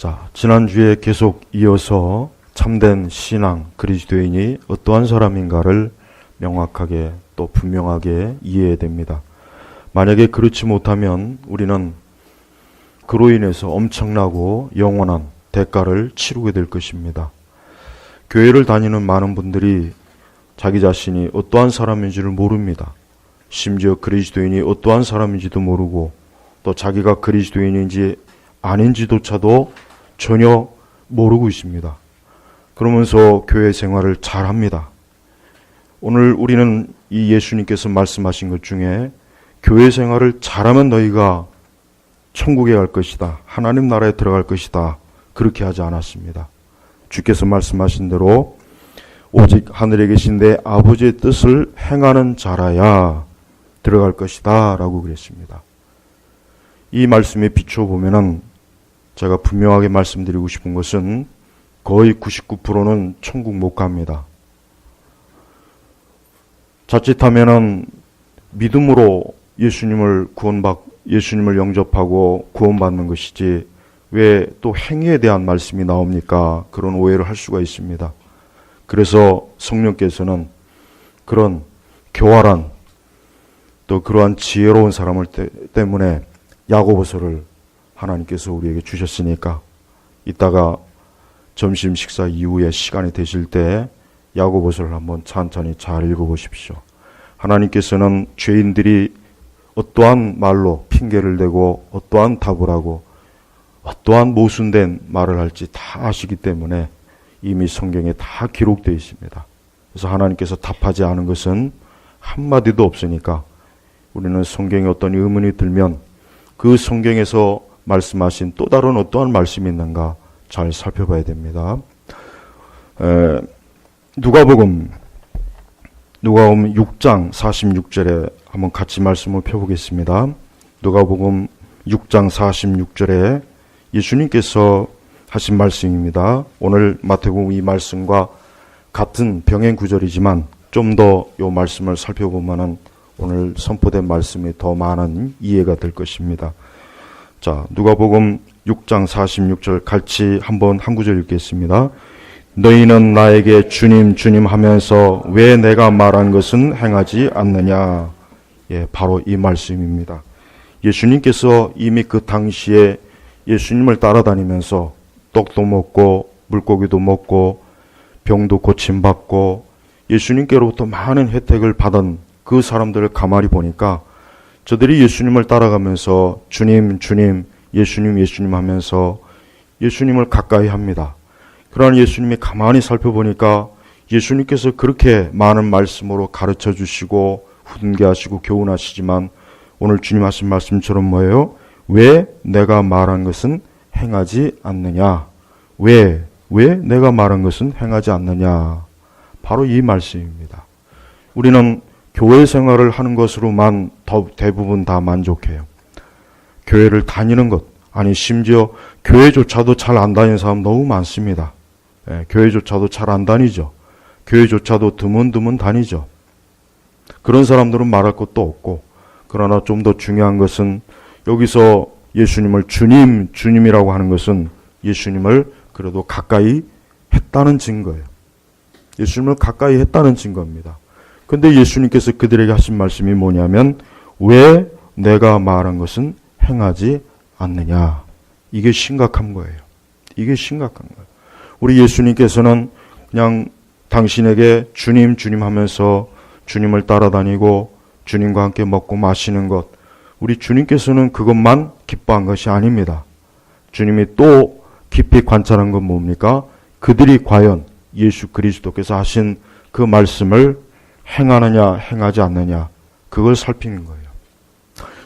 자, 지난주에 계속 이어서 참된 신앙, 그리스도인이 어떠한 사람인가를 명확하게 또 분명하게 이해해야 됩니다. 만약에 그렇지 못하면 우리는 그로 인해서 엄청나고 영원한 대가를 치르게 될 것입니다. 교회를 다니는 많은 분들이 자기 자신이 어떠한 사람인지를 모릅니다. 심지어 그리스도인이 어떠한 사람인지도 모르고 또 자기가 그리스도인인지 아닌지조차도 전혀 모르고 있습니다. 그러면서 교회 생활을 잘합니다. 오늘 우리는 이 예수님께서 말씀하신 것 중에 교회 생활을 잘하면 너희가 천국에 갈 것이다. 하나님 나라에 들어갈 것이다. 그렇게 하지 않았습니다. 주께서 말씀하신 대로 오직 하늘에 계신 내 아버지의 뜻을 행하는 자라야 들어갈 것이다 라고 그랬습니다. 이 말씀에 비춰보면은 제가 분명하게 말씀드리고 싶은 것은 거의 99%는 천국 못 갑니다. 자칫하면은 믿음으로 예수님을 영접하고 구원받는 것이지 왜 또 행위에 대한 말씀이 나옵니까? 그런 오해를 할 수가 있습니다. 그래서 성령께서는 그런 교활한 또 그러한 지혜로운 사람을 때문에 야고보서를 하나님께서 우리에게 주셨으니까 이따가 점심 식사 이후에 시간이 되실 때 야고보서를 한번 천천히 잘 읽어보십시오. 하나님께서는 죄인들이 어떠한 말로 핑계를 대고 어떠한 답을 하고 어떠한 모순된 말을 할지 다 아시기 때문에 이미 성경에 다 기록되어 있습니다. 그래서 하나님께서 답하지 않은 것은 한마디도 없으니까 우리는 성경에 어떤 의문이 들면 그 성경에서 말씀하신 또 다른 어떠한 말씀이 있는가 잘 살펴봐야 됩니다. 누가복음 6장 46절에 한번 같이 말씀을 펴보겠습니다. 누가복음 6장 46절에 예수님께서 하신 말씀입니다. 오늘 마태복음 이 말씀과 같은 병행 구절이지만 좀 더 이 말씀을 살펴보면은 오늘 선포된 말씀이 더 많은 이해가 될 것입니다. 자, 누가복음 6장 46절 같이 한번 한 구절 읽겠습니다. 너희는 나에게 주님 주님 하면서 왜 내가 말한 것은 행하지 않느냐. 예, 바로 이 말씀입니다. 예수님께서 이미 그 당시에 예수님을 따라다니면서 떡도 먹고 물고기도 먹고 병도 고침받고 예수님께로부터 많은 혜택을 받은 그 사람들을 가만히 보니까 저들이 예수님을 따라가면서 주님 주님 예수님 예수님 하면서 예수님을 가까이 합니다. 그러나 예수님이 가만히 살펴보니까 예수님께서 그렇게 많은 말씀으로 가르쳐 주시고 훈계하시고 교훈하시지만 오늘 주님 하신 말씀처럼 뭐예요? 왜 내가 말한 것은 행하지 않느냐? 왜 내가 말한 것은 행하지 않느냐? 바로 이 말씀입니다. 우리는 교회 생활을 하는 것으로만 대부분 다 만족해요. 교회를 다니는 것, 아니 심지어 교회조차도 잘 안 다니는 사람 너무 많습니다. 예, 교회조차도 잘 안 다니죠. 교회조차도 드문드문 다니죠. 그런 사람들은 말할 것도 없고, 그러나 좀 더 중요한 것은 여기서 예수님을 주님, 주님이라고 하는 것은 예수님을 그래도 가까이 했다는 증거예요. 예수님을 가까이 했다는 증거입니다. 근데 예수님께서 그들에게 하신 말씀이 뭐냐면 왜 내가 말한 것은 행하지 않느냐. 이게 심각한 거예요. 이게 심각한 거예요. 우리 예수님께서는 그냥 당신에게 주님 주님 하면서 주님을 따라다니고 주님과 함께 먹고 마시는 것, 우리 주님께서는 그것만 기뻐한 것이 아닙니다. 주님이 또 깊이 관찰한 건 뭡니까? 그들이 과연 예수 그리스도께서 하신 그 말씀을 행하느냐 행하지 않느냐, 그걸 살피는 거예요.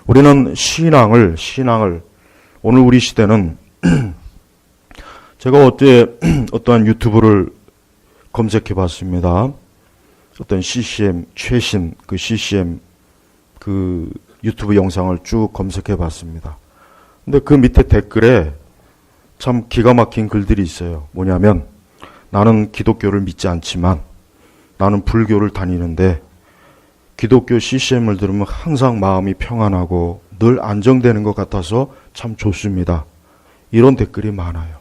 우리는 신앙을 오늘 우리 시대는 제가 어떠한 유튜브를 검색해 봤습니다. 어떤 CCM 최신 그 CCM 그 유튜브 영상을 쭉 검색해 봤습니다. 근데 그 밑에 댓글에 참 기가 막힌 글들이 있어요. 뭐냐면 나는 기독교를 믿지 않지만 나는 불교를 다니는데 기독교 CCM을 들으면 항상 마음이 평안하고 늘 안정되는 것 같아서 참 좋습니다. 이런 댓글이 많아요.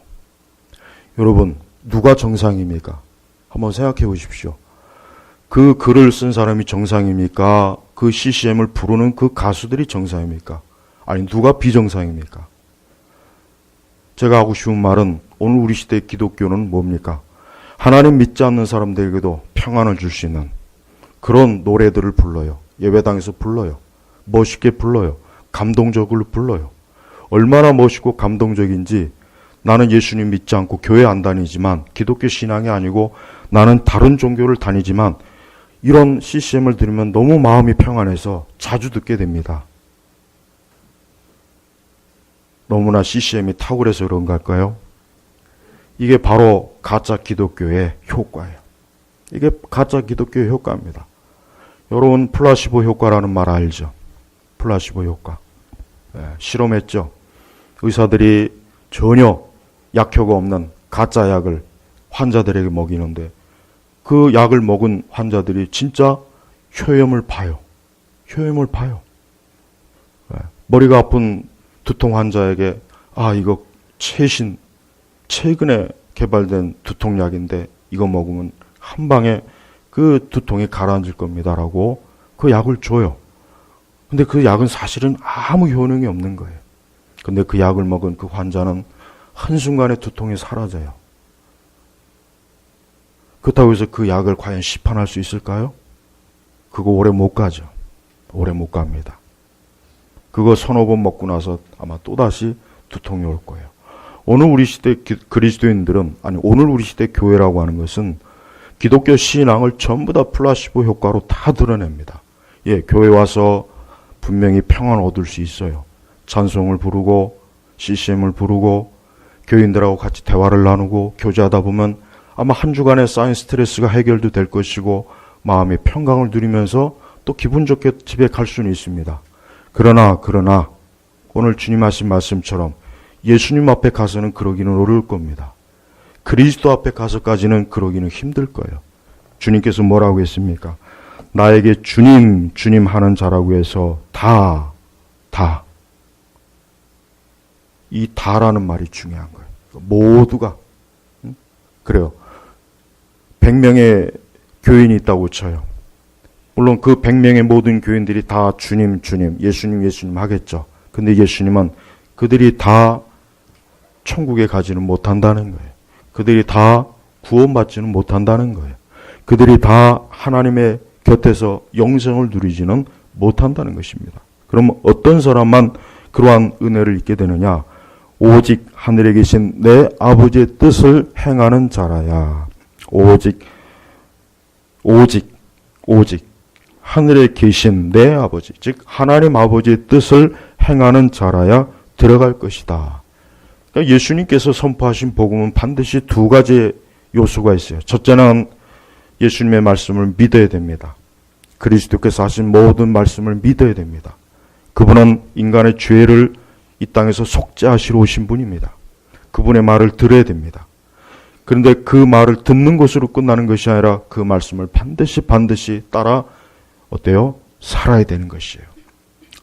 여러분, 누가 정상입니까? 한번 생각해 보십시오. 그 글을 쓴 사람이 정상입니까? 그 CCM을 부르는 그 가수들이 정상입니까? 아니, 누가 비정상입니까? 제가 하고 싶은 말은 오늘 우리 시대의 기독교는 뭡니까? 하나님 믿지 않는 사람들에게도 평안을 줄 수 있는 그런 노래들을 불러요. 예배당에서 불러요. 멋있게 불러요. 감동적으로 불러요. 얼마나 멋있고 감동적인지 나는 예수님 믿지 않고 교회 안 다니지만 기독교 신앙이 아니고 나는 다른 종교를 다니지만 이런 CCM을 들으면 너무 마음이 평안해서 자주 듣게 됩니다. 너무나 CCM이 탁월해서 그런 걸까요? 이게 바로 가짜 기독교의 효과예요. 이게 가짜 기독교의 효과입니다. 여러분 플라시보 효과라는 말 알죠? 플라시보 효과. 실험했죠. 의사들이 전혀 약효가 없는 가짜 약을 환자들에게 먹이는데 그 약을 먹은 환자들이 진짜 효염을 봐요. 효염을 봐요. 머리가 아픈 두통 환자에게 이거 최근에 개발된 두통약인데 이거 먹으면 한 방에 그 두통이 가라앉을 겁니다라고 그 약을 줘요. 근데 그 약은 사실은 아무 효능이 없는 거예요. 근데 그 약을 먹은 그 환자는 한순간에 두통이 사라져요. 그렇다고 해서 그 약을 과연 시판할 수 있을까요? 그거 오래 못 가죠. 오래 못 갑니다. 그거 서너 번 먹고 나서 아마 또다시 두통이 올 거예요. 오늘 우리 시대 그리스도인들은, 오늘 우리 시대 교회라고 하는 것은 기독교 신앙을 전부 다 플라시보 효과로 다 드러냅니다. 교회 와서 분명히 평안 얻을 수 있어요. 찬송을 부르고 CCM을 부르고 교인들하고 같이 대화를 나누고 교제하다 보면 아마 한 주간의 쌓인 스트레스가 해결도 될 것이고 마음의 평강을 누리면서 또 기분 좋게 집에 갈 수는 있습니다. 그러나 오늘 주님 하신 말씀처럼 예수님 앞에 가서는 그러기는 어려울 겁니다. 그리스도 앞에 가서까지는 그러기는 힘들 거예요. 주님께서 뭐라고 했습니까? 나에게 주님 하는 자라고 해서 이 다라는 말이 중요한 거예요. 모두가. 그래요. 100명의 교인이 있다고 쳐요. 물론 그 100명의 모든 교인들이 다 주님, 예수님 하겠죠. 근데 예수님은 그들이 다 천국에 가지는 못한다는 거예요. 그들이 다 구원받지는 못한다는 거예요. 그들이 다 하나님의 곁에서 영생을 누리지는 못한다는 것입니다. 그럼 어떤 사람만 그러한 은혜를 잊게 되느냐? 오직 하늘에 계신 내 아버지의 뜻을 행하는 자라야. 오직 하늘에 계신 내 아버지, 즉 하나님 아버지의 뜻을 행하는 자라야 들어갈 것이다. 그러니까 예수님께서 선포하신 복음은 반드시 두 가지 요소가 있어요. 첫째는 예수님의 말씀을 믿어야 됩니다. 그리스도께서 하신 모든 말씀을 믿어야 됩니다. 그분은 인간의 죄를 이 땅에서 속죄하시러 오신 분입니다. 그분의 말을 들어야 됩니다. 그런데 그 말을 듣는 것으로 끝나는 것이 아니라 그 말씀을 반드시 따라 살아야 되는 것이에요.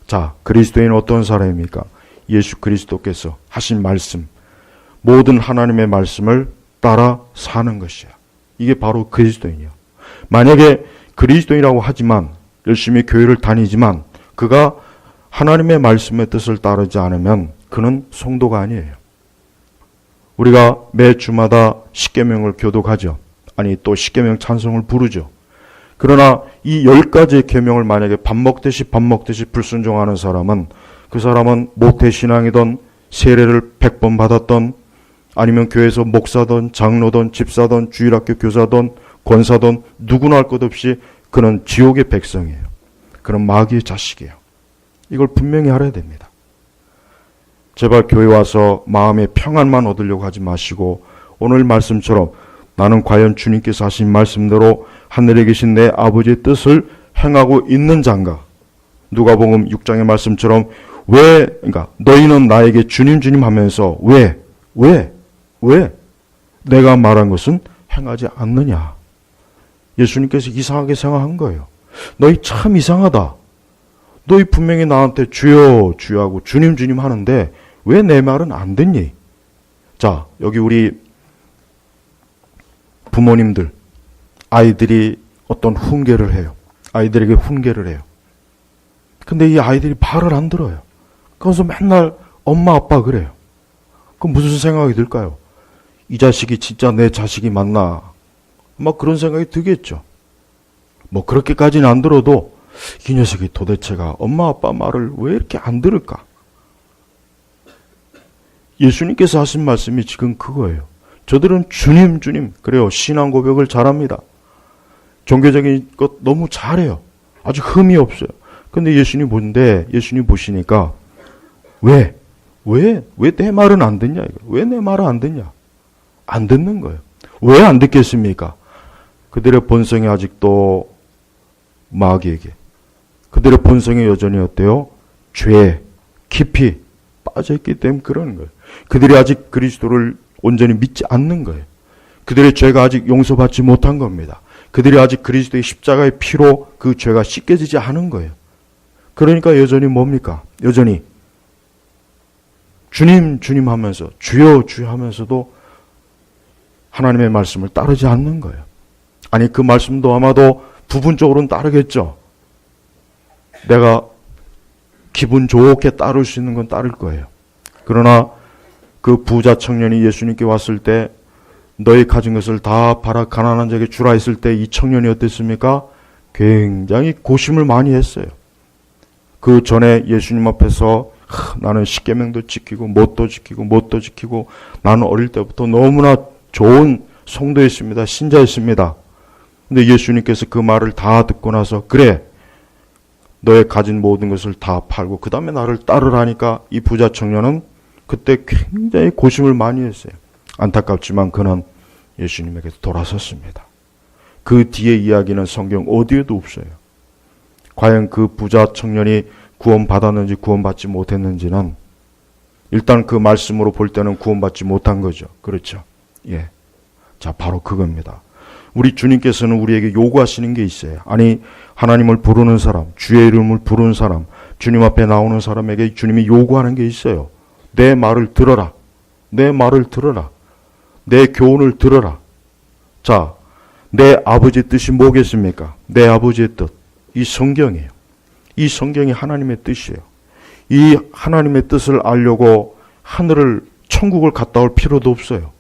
자, 그리스도인은 어떤 사람입니까? 예수 그리스도께서 하신 말씀, 모든 하나님의 말씀을 따라 사는 것이에요. 이게 바로 그리스도인이에요. 만약에 그리스도인이라고 하지만 열심히 교회를 다니지만 그가 하나님의 말씀의 뜻을 따르지 않으면 그는 성도가 아니에요. 우리가 매 주마다 십계명을 교독하죠. 또 십계명 찬송을 부르죠. 그러나 이 10가지의 계명을 만약에 밥 먹듯이 불순종하는 사람은 그 사람은 모태신앙이든 세례를 100번 받았던 아니면 교회에서 목사든 장로든 집사든 주일학교 교사든 권사든 누구나 할 것 없이 그는 지옥의 백성이에요. 그는 마귀의 자식이에요. 이걸 분명히 알아야 됩니다. 제발 교회 와서 마음의 평안만 얻으려고 하지 마시고 오늘 말씀처럼 나는 과연 주님께서 하신 말씀대로 하늘에 계신 내 아버지의 뜻을 행하고 있는 자인가? 누가복음 6장의 말씀처럼 그러니까 너희는 나에게 주님 하면서 왜 내가 말한 것은 행하지 않느냐? 예수님께서 이상하게 생각한 거예요. 너희 참 이상하다. 너희 분명히 나한테 주여 하고 주님 하는데 왜 내 말은 안 듣니? 자, 여기 우리 부모님들, 아이들이 어떤 훈계를 해요. 아이들에게 훈계를 해요. 근데 이 아이들이 말을 안 들어요. 그래서 맨날 엄마 아빠 그래요. 그럼 무슨 생각이 들까요? 이 자식이 진짜 내 자식이 맞나? 막 그런 생각이 들겠죠. 뭐 그렇게까지는 안 들어도 이 녀석이 도대체가 엄마 아빠 말을 왜 이렇게 안 들을까? 예수님께서 하신 말씀이 지금 그거예요. 저들은 주님 주님 그래요. 신앙 고백을 잘합니다. 종교적인 것 너무 잘해요. 아주 흠이 없어요. 근데 예수님 보는데 예수님 보시니까 왜 내 말은 안 듣냐? 왜 내 말은 안 듣냐? 안 듣는 거예요. 왜 안 듣겠습니까? 그들의 본성이 아직도 마귀에게, 그들의 본성이 여전히 어때요? 죄에 깊이 빠져있기 때문에 그러는 거예요. 그들이 아직 그리스도를 온전히 믿지 않는 거예요. 그들의 죄가 아직 용서받지 못한 겁니다. 그들이 아직 그리스도의 십자가의 피로 그 죄가 씻겨지지 않은 거예요. 그러니까 여전히 뭡니까? 여전히 주님 주님 하면서 주여 주여 하면서도 하나님의 말씀을 따르지 않는 거예요. 아니 그 말씀도 아마도 부분적으로는 따르겠죠. 내가 기분 좋게 따를 수 있는 건 따를 거예요. 그러나 그 부자 청년이 예수님께 왔을 때 너희 가진 것을 다 팔아 가난한 자에게 주라 했을 때 이 청년이 어땠습니까? 굉장히 고심을 많이 했어요. 그 전에 예수님 앞에서 나는 십계명도 지키고 뭣도 지키고 나는 어릴 때부터 너무나 좋은 성도였습니다. 신자였습니다. 근데 예수님께서 그 말을 다 듣고 나서 그래 너의 가진 모든 것을 다 팔고 그 다음에 나를 따르라니까 이 부자 청년은 그때 굉장히 고심을 많이 했어요. 안타깝지만 그는 예수님에게 돌아섰습니다. 그 뒤에 이야기는 성경 어디에도 없어요. 과연 그 부자 청년이 구원받았는지 구원받지 못했는지는 일단 그 말씀으로 볼 때는 구원받지 못한 거죠. 그렇죠? 예. 자, 바로 그겁니다. 우리 주님께서는 우리에게 요구하시는 게 있어요. 아니, 하나님을 부르는 사람, 주의 이름을 부르는 사람, 주님 앞에 나오는 사람에게 주님이 요구하는 게 있어요. 내 말을 들어라. 내 말을 들어라. 내 교훈을 들어라. 자, 내 아버지의 뜻이 뭐겠습니까? 내 아버지의 뜻. 이 성경이에요. 이 성경이 하나님의 뜻이에요. 이 하나님의 뜻을 알려고 하늘을, 천국을 갔다 올 필요도 없어요.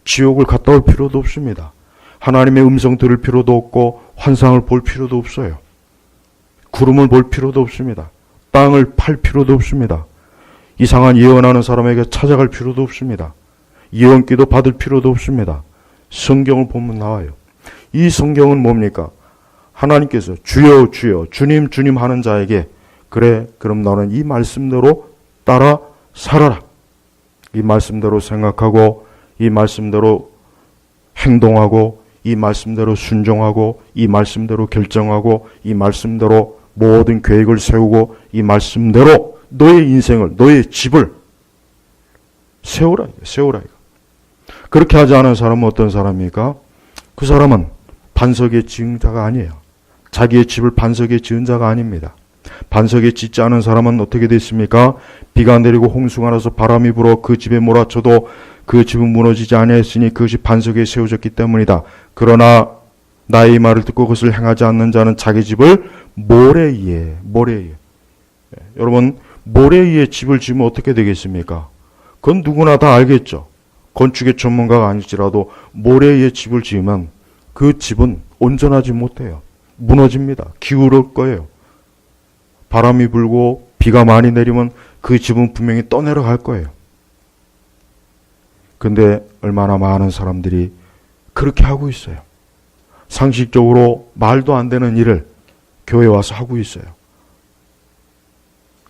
지옥을 갔다 올 필요도 없습니다. 하나님의 음성 들을 필요도 없고 환상을 볼 필요도 없어요. 구름을 볼 필요도 없습니다. 땅을 팔 필요도 없습니다. 이상한 예언하는 사람에게 찾아갈 필요도 없습니다. 예언기도 받을 필요도 없습니다. 성경을 보면 나와요. 이 성경은 뭡니까? 하나님께서 주여 주여 주님 주님 하는 자에게 그래 그럼 너는 이 말씀대로 따라 살아라. 이 말씀대로 생각하고 이 말씀대로 행동하고 이 말씀대로 순종하고 이 말씀대로 결정하고 이 말씀대로 모든 계획을 세우고 이 말씀대로 너의 인생을 너의 집을 세우라. 그렇게 하지 않은 사람은 어떤 사람입니까? 그 사람은 반석에 지은 자가 아니에요. 자기의 집을 반석에 지은 자가 아닙니다. 반석에 짓지 않은 사람은 어떻게 됐습니까? 비가 내리고 홍수가 나서 바람이 불어 그 집에 몰아쳐도 그 집은 무너지지 아니했으니 그것이 반석에 세워졌기 때문이다. 그러나 나의 말을 듣고 그것을 행하지 않는 자는 자기 집을 모래에 의해 여러분 모래에 의해 집을 지으면 어떻게 되겠습니까? 그건 누구나 다 알겠죠. 건축의 전문가가 아닐지라도 모래에 의해 집을 지으면 그 집은 온전하지 못해요. 무너집니다. 기울을 거예요. 바람이 불고 비가 많이 내리면 그 집은 분명히 떠내려갈 거예요. 근데 얼마나 많은 사람들이 그렇게 하고 있어요. 상식적으로 말도 안 되는 일을 교회에 와서 하고 있어요.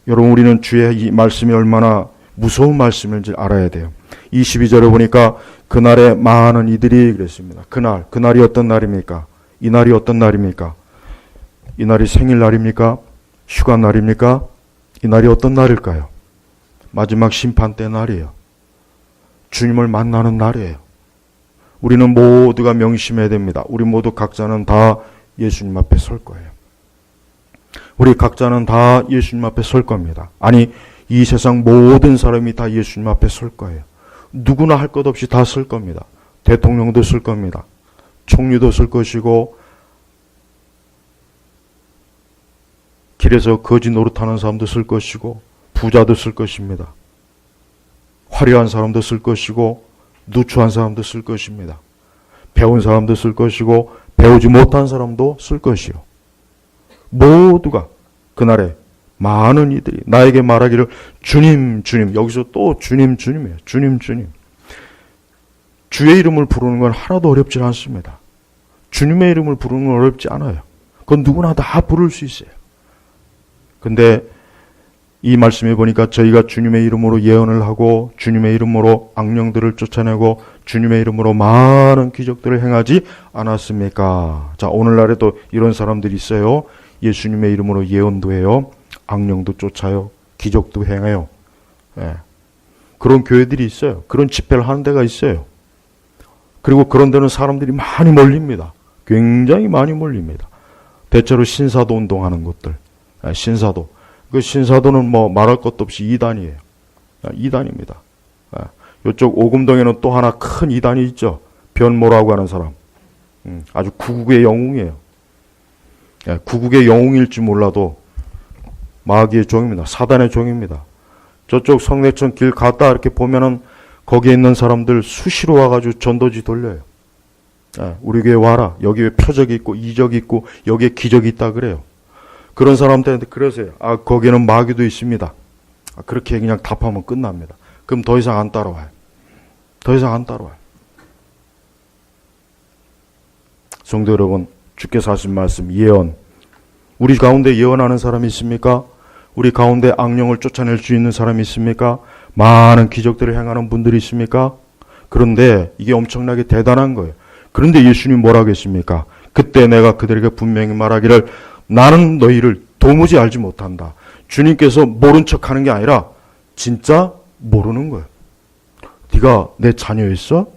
여러분 우리는 주의 이 말씀이 얼마나 무서운 말씀인지 알아야 돼요. 22절에 보니까 그날에 많은 이들이 그랬습니다. 그날이 어떤 날입니까? 이 날이 어떤 날입니까? 이 날이 생일날입니까? 휴가 날입니까? 이 날이 어떤 날일까요? 마지막 심판 때 날이에요. 주님을 만나는 날이에요. 우리는 모두가 명심해야 됩니다. 우리 모두 각자는 다 예수님 앞에 설 거예요. 우리 각자는 다 예수님 앞에 설 겁니다. 아니 이 세상 모든 사람이 다 예수님 앞에 설 거예요. 누구나 할 것 없이 다 설 겁니다. 대통령도 설 겁니다. 총리도 쓸 것이고 길에서 거지 노릇하는 사람도 쓸 것이고 부자도 쓸 것입니다. 화려한 사람도 쓸 것이고 누추한 사람도 쓸 것입니다. 배운 사람도 쓸 것이고 배우지 못한 사람도 쓸 것이요. 모두가 그날에 많은 이들이 나에게 말하기를 주님 주님, 여기서 또 주님 주님이에요. 주님 주님. 주의 이름을 부르는 건 하나도 어렵지 않습니다. 주님의 이름을 부르는 건 어렵지 않아요. 그건 누구나 다 부를 수 있어요. 근데 이 말씀에 보니까 저희가 주님의 이름으로 예언을 하고 주님의 이름으로 악령들을 쫓아내고 주님의 이름으로 많은 기적들을 행하지 않았습니까? 자, 오늘날에도 이런 사람들이 있어요. 예수님의 이름으로 예언도 해요. 악령도 쫓아요. 기적도 행해요. 예. 그런 교회들이 있어요. 그런 집회를 하는 데가 있어요. 그리고 그런 데는 사람들이 많이 몰립니다. 굉장히 많이 몰립니다. 대체로 신사도 운동하는 곳들. 신사도. 그 신사도는 뭐 말할 것도 없이 이단이에요. 이단입니다. 이쪽 오금동에는 또 하나 큰 이단이 있죠. 변모라고 하는 사람. 아주 구국의 영웅이에요. 구국의 영웅일지 몰라도 마귀의 종입니다. 사단의 종입니다. 저쪽 성내천 길 갔다 이렇게 보면은 거기에 있는 사람들 수시로 와가지고 전도지 돌려요. 우리 교회 와라. 여기 왜 표적이 있고 이적이 있고 여기에 기적이 있다 그래요. 그런 사람들한테 그러세요. 거기는 마귀도 있습니다. 그렇게 그냥 답하면 끝납니다. 그럼 더 이상 안 따라와요. 더 이상 안 따라와요. 성도 여러분, 주께서 하신 말씀, 예언. 우리 가운데 예언하는 사람이 있습니까? 우리 가운데 악령을 쫓아낼 수 있는 사람이 있습니까? 많은 기적들을 행하는 분들이 있습니까? 그런데 이게 엄청나게 대단한 거예요. 그런데 예수님 뭐라고 했습니까? 그때 내가 그들에게 분명히 말하기를 나는 너희를 도무지 알지 못한다. 주님께서 모른 척하는 게 아니라 진짜 모르는 거예요. 네가 내 자녀였어?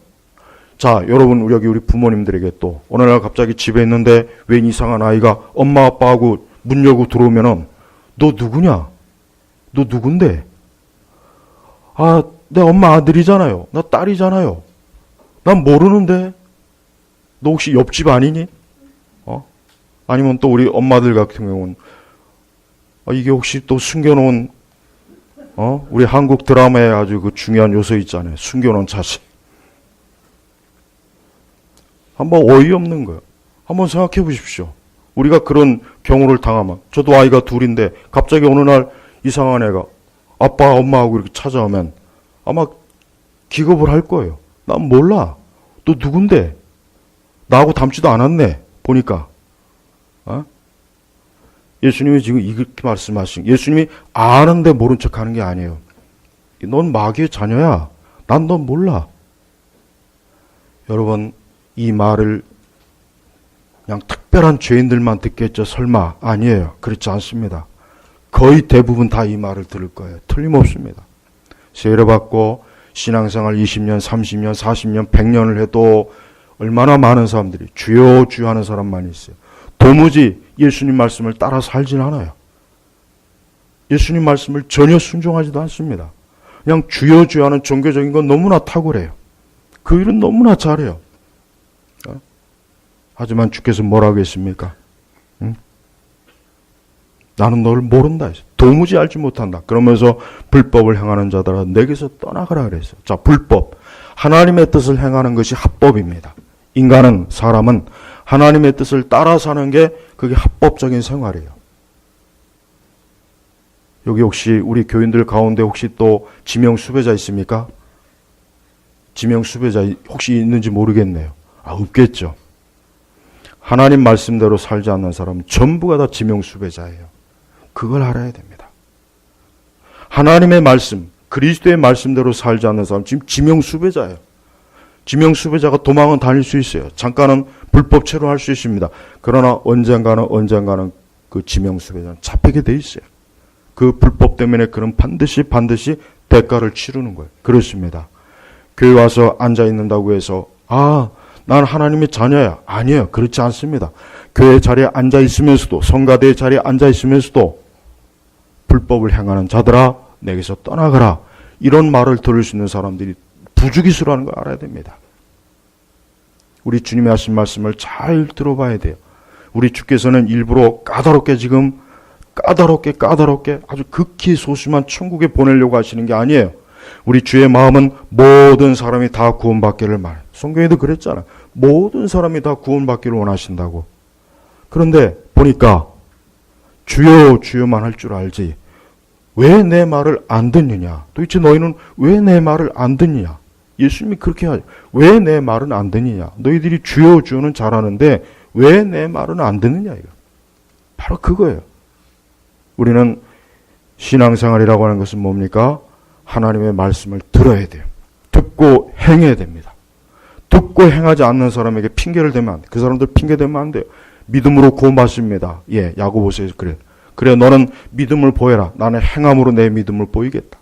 자, 여러분 여기 우리 부모님들에게 또 어느 날 갑자기 집에 있는데 웬 이상한 아이가 엄마 아빠하고 문 열고 들어오면은 너 누구냐? 너 누군데? 내 엄마 아들이잖아요. 나 딸이잖아요. 난 모르는데. 너 혹시 옆집 아니니? 아니면 또 우리 엄마들 같은 경우는 이게 혹시 또 숨겨놓은 우리 한국 드라마에 아주 그 중요한 요소 있잖아요. 숨겨놓은 자식. 한번 어이없는 거예요. 한번 생각해 보십시오. 우리가 그런 경우를 당하면 저도 아이가 둘인데 갑자기 어느 날 이상한 애가 아빠 엄마하고 이렇게 찾아오면 아마 기겁을 할 거예요. 난 몰라. 너 누군데? 나하고 닮지도 않았네. 보니까. 예수님이 지금 이렇게 말씀하신, 예수님이 아는데 모른 척 하는 게 아니에요. 넌 마귀의 자녀야. 난 넌 몰라. 여러분, 이 말을 그냥 특별한 죄인들만 듣겠죠. 설마. 아니에요. 그렇지 않습니다. 거의 대부분 다 이 말을 들을 거예요. 틀림없습니다. 세례받고 신앙생활 20년, 30년, 40년, 100년을 해도 얼마나 많은 사람들이 주여 주여 하는 사람만 있어요. 도무지 예수님 말씀을 따라 살진 않아요. 예수님 말씀을 전혀 순종하지도 않습니다. 그냥 주여 주여 하는 종교적인 건 너무나 탁월해요. 그 일은 너무나 잘해요. 하지만 주께서 뭐라고 했습니까? 나는 너를 모른다. 도무지 알지 못한다. 그러면서 불법을 행하는 자들아 내게서 떠나가라 그랬어요. 자, 불법. 하나님의 뜻을 행하는 것이 합법입니다. 인간은, 사람은 하나님의 뜻을 따라 사는 게 그게 합법적인 생활이에요. 여기 혹시 우리 교인들 가운데 혹시 또 지명 수배자 있습니까? 지명 수배자 혹시 있는지 모르겠네요. 없겠죠. 하나님 말씀대로 살지 않는 사람은 전부가 다 지명 수배자예요. 그걸 알아야 됩니다. 하나님의 말씀, 그리스도의 말씀대로 살지 않는 사람 지금 지명 수배자예요. 지명 수배자가 도망은 다닐 수 있어요. 잠깐은 불법 체류할 수 있습니다. 그러나 언젠가는 그 지명 수배자는 잡히게 돼 있어요. 그 불법 때문에 그는 반드시 대가를 치르는 거예요. 그렇습니다. 교회 와서 앉아 있는다고 해서 난 하나님의 자녀야. 아니에요. 그렇지 않습니다. 교회 자리에 앉아 있으면서도, 성가대 자리에 앉아 있으면서도 불법을 행하는 자들아 내게서 떠나가라. 이런 말을 들을 수 있는 사람들이 부주기수라는 걸 알아야 됩니다. 우리 주님이 하신 말씀을 잘 들어봐야 돼요. 우리 주께서는 일부러 까다롭게 아주 극히 소심한 천국에 보내려고 하시는 게 아니에요. 우리 주의 마음은 모든 사람이 다 구원받기를 말해요. 성경에도 그랬잖아. 모든 사람이 다 구원받기를 원하신다고. 그런데 보니까 주여 주여만 할 줄 알지 왜 내 말을 안 듣느냐. 도대체 너희는 왜 내 말을 안 듣느냐. 예수님이 그렇게 하죠. 왜 내 말은 안 듣느냐. 너희들이 주여 주여는 잘하는데 왜 내 말은 안 듣느냐. 이거. 바로 그거예요. 우리는 신앙생활이라고 하는 것은 뭡니까? 하나님의 말씀을 들어야 돼요. 듣고 행해야 됩니다. 듣고 행하지 않는 사람에게 핑계를 대면 안 돼요. 그 사람들 핑계 대면 안 돼요. 믿음으로 구원받습니다. 예, 야고보서에서 그래 너는 믿음을 보여라. 나는 행함으로 내 믿음을 보이겠다.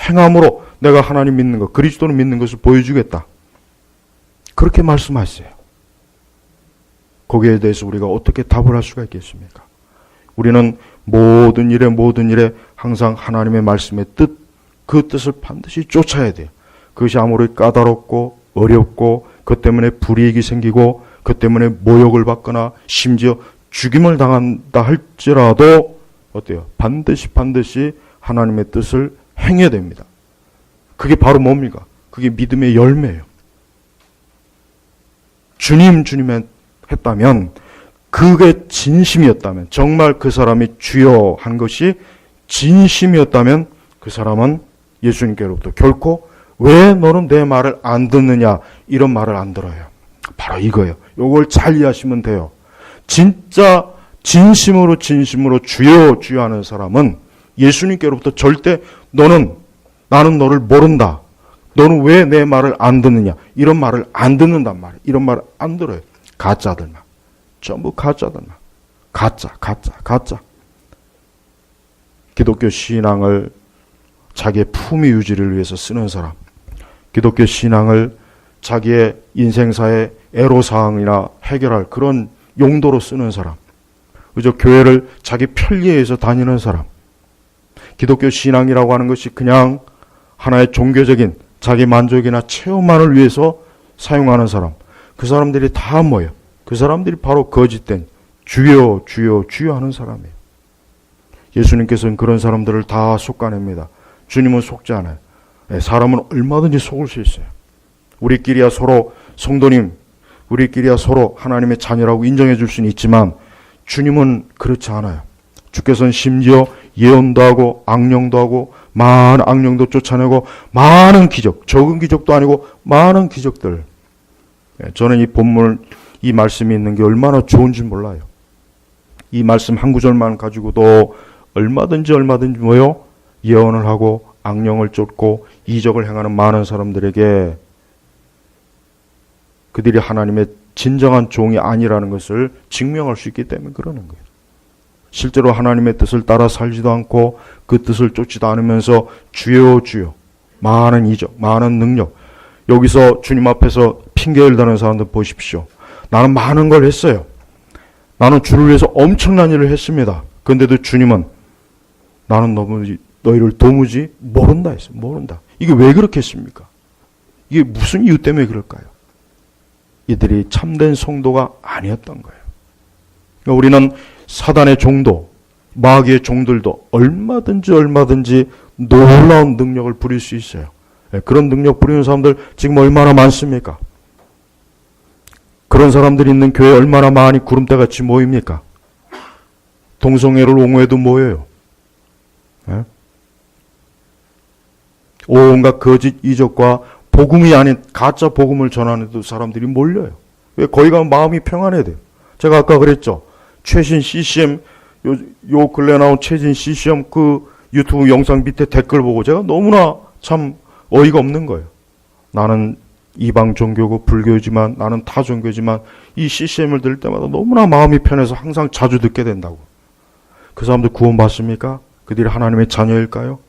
행함으로 내가 하나님 믿는 것, 그리스도를 믿는 것을 보여주겠다. 그렇게 말씀하셨어요. 거기에 대해서 우리가 어떻게 답을 할 수가 있겠습니까? 우리는 모든 일에 항상 하나님의 말씀의 뜻, 그 뜻을 반드시 쫓아야 돼요. 그것이 아무리 까다롭고 어렵고 그것 때문에 불이익이 생기고 그것 때문에 모욕을 받거나 심지어 죽임을 당한다 할지라도 어때요? 반드시 하나님의 뜻을 행해야 됩니다. 그게 바로 뭡니까? 그게 믿음의 열매예요. 주님 했다면, 그게 진심이었다면, 정말 그 사람이 주여 한 것이 진심이었다면 그 사람은 예수님께로부터 결코 왜 너는 내 말을 안 듣느냐 이런 말을 안 들어요. 바로 이거예요. 이걸 잘 이해하시면 돼요. 진짜 진심으로 주여 주여 하는 사람은 예수님께로부터 절대 나는 너를 모른다. 너는 왜 내 말을 안 듣느냐. 이런 말을 안 듣는단 말이에요. 이런 말을 안 들어요. 가짜들만. 전부 가짜들만. 가짜. 기독교 신앙을 자기의 품위 유지를 위해서 쓰는 사람. 기독교 신앙을 자기의 인생사의 애로사항이나 해결할 그런 용도로 쓰는 사람. 그저 교회를 자기 편리에 의해서 다니는 사람. 기독교 신앙이라고 하는 것이 그냥 하나의 종교적인 자기 만족이나 체험만을 위해서 사용하는 사람. 그 사람들이 다 뭐예요? 그 사람들이 바로 거짓된 주여 하는 사람이에요. 예수님께서는 그런 사람들을 다 속아냅니다. 주님은 속지 않아요. 사람은 얼마든지 속을 수 있어요. 우리끼리야 서로 성도님, 우리끼리야 서로 하나님의 자녀라고 인정해 줄 수는 있지만 주님은 그렇지 않아요. 주께서는 심지어 예언도 하고 악령도 하고 많은 악령도 쫓아내고 많은 기적, 적은 기적도 아니고 많은 기적들. 저는 이 본문, 이 말씀이 있는 게 얼마나 좋은지 몰라요. 이 말씀 한 구절만 가지고도 얼마든지 뭐요? 예언을 하고 악령을 쫓고 이적을 행하는 많은 사람들에게 그들이 하나님의 진정한 종이 아니라는 것을 증명할 수 있기 때문에 그러는 거예요. 실제로 하나님의 뜻을 따라 살지도 않고 그 뜻을 쫓지도 않으면서 주여 많은 이적, 많은 능력. 여기서 주님 앞에서 핑계를 대는 사람들 보십시오. 나는 많은 걸 했어요. 나는 주를 위해서 엄청난 일을 했습니다. 그런데도 주님은 나는 너희를 도무지 모른다 했어요. 모른다. 이게 왜 그렇겠습니까? 이게 무슨 이유 때문에 그럴까요? 이들이 참된 성도가 아니었던 거예요. 그러니까 우리는 사단의 종도, 마귀의 종들도 얼마든지 놀라운 능력을 부릴 수 있어요. 그런 능력 부리는 사람들 지금 얼마나 많습니까? 그런 사람들이 있는 교회에 얼마나 많이 구름대같이 모입니까? 동성애를 옹호해도 모여요. 온갖 거짓 이적과 복음이 아닌 가짜 복음을 전하는 사람들이 몰려요. 왜? 거기 가면 마음이 평안해야 돼요. 제가 아까 그랬죠. 최신 CCM, 요 근래 나온 최신 CCM 그 유튜브 영상 밑에 댓글 보고 제가 너무나 참 어이가 없는 거예요. 나는 이방 종교고 불교지만, 나는 타 종교지만 이 CCM을 들을 때마다 너무나 마음이 편해서 항상 자주 듣게 된다고. 그 사람들 구원받습니까? 그들이 하나님의 자녀일까요?